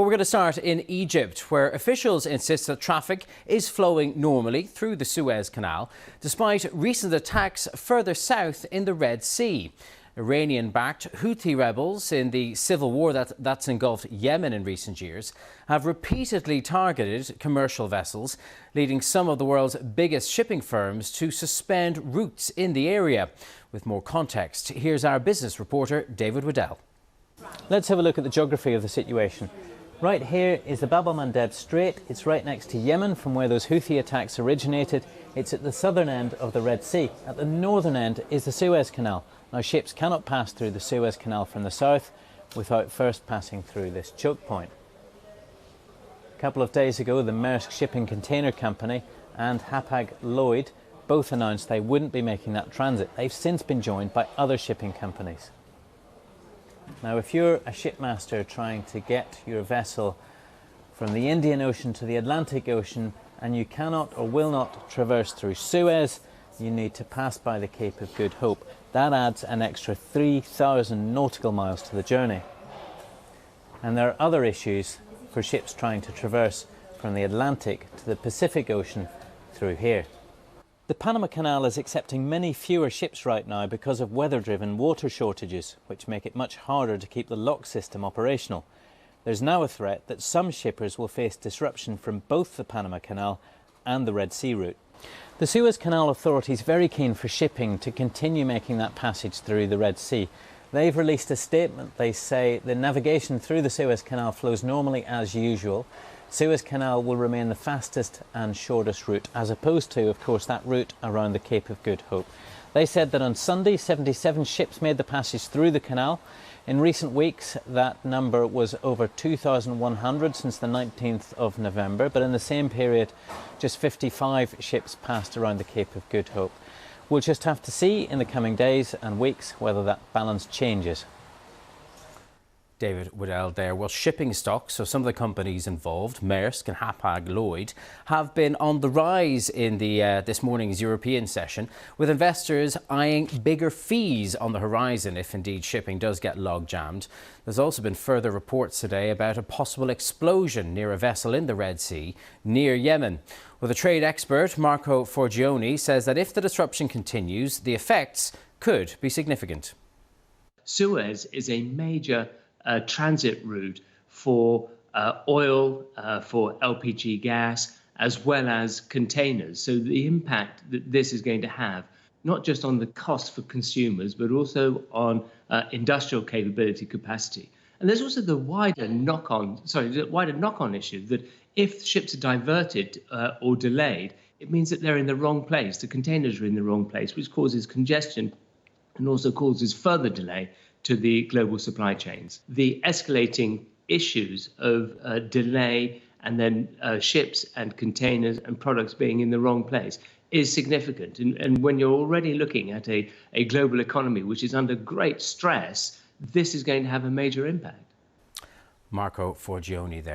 Well, we're going to start in Egypt, where officials insist that traffic is flowing normally through the Suez Canal, despite recent attacks further south in the Red Sea. Iranian-backed Houthi rebels in the civil war that's engulfed Yemen in recent years have repeatedly targeted commercial vessels, leading some of the world's biggest shipping firms to suspend routes in the area. With more context, here's our business reporter, David Waddell. Let's have a look at the geography of the situation. Right here is the Bab el-Mandeb Strait. It's right next to Yemen, from where those Houthi attacks originated. It's at the southern end of the Red Sea. At the northern end is the Suez Canal. Now, ships cannot pass through the Suez Canal from the south without first passing through this choke point. A couple of days ago, the Maersk Shipping Container Company and Hapag-Lloyd both announced they wouldn't be making that transit. They've since been joined by other shipping companies. Now, if you're a shipmaster trying to get your vessel from the Indian Ocean to the Atlantic Ocean and you cannot or will not traverse through Suez, you need to pass by the Cape of Good Hope. That adds an extra 3,000 nautical miles to the journey. And there are other issues for ships trying to traverse from the Atlantic to the Pacific Ocean through here. The Panama Canal is accepting many fewer ships right now because of weather-driven water shortages, which make it much harder to keep the lock system operational. There's now a threat that some shippers will face disruption from both the Panama Canal and the Red Sea route. The Suez Canal Authority is very keen for shipping to continue making that passage through the Red Sea. They've released a statement. They say the navigation through the Suez Canal flows normally as usual. Suez Canal will remain the fastest and shortest route, as opposed to, of course, that route around the Cape of Good Hope. They said that on Sunday, 77 ships made the passage through the canal. In recent weeks, that number was over 2,100 since the 19th of November, but in the same period, just 55 ships passed around the Cape of Good Hope. We'll just have to see in the coming days and weeks whether that balance changes. David Waddell there. Well, shipping stocks, so some of the companies involved, Maersk and Hapag-Lloyd, have been on the rise in this morning's European session, with investors eyeing bigger fees on the horizon if indeed shipping does get log-jammed. There's also been further reports today about a possible explosion near a vessel in the Red Sea near Yemen. Well, the trade expert Marco Forgione says that if the disruption continues, the effects could be significant. Suez is a major transit route for oil, for LPG gas, as well as containers. So the impact that this is going to have, not just on the cost for consumers, but also on industrial capability capacity. And there's also the wider knock-on issue that if ships are diverted or delayed, it means that they're in the wrong place. The containers are in the wrong place, which causes congestion and also causes further delay to the global supply chains. The escalating issues of delay and then ships and containers and products being in the wrong place is significant. And when you're already looking at a global economy which is under great stress, this is going to have a major impact. Marco Forgione there.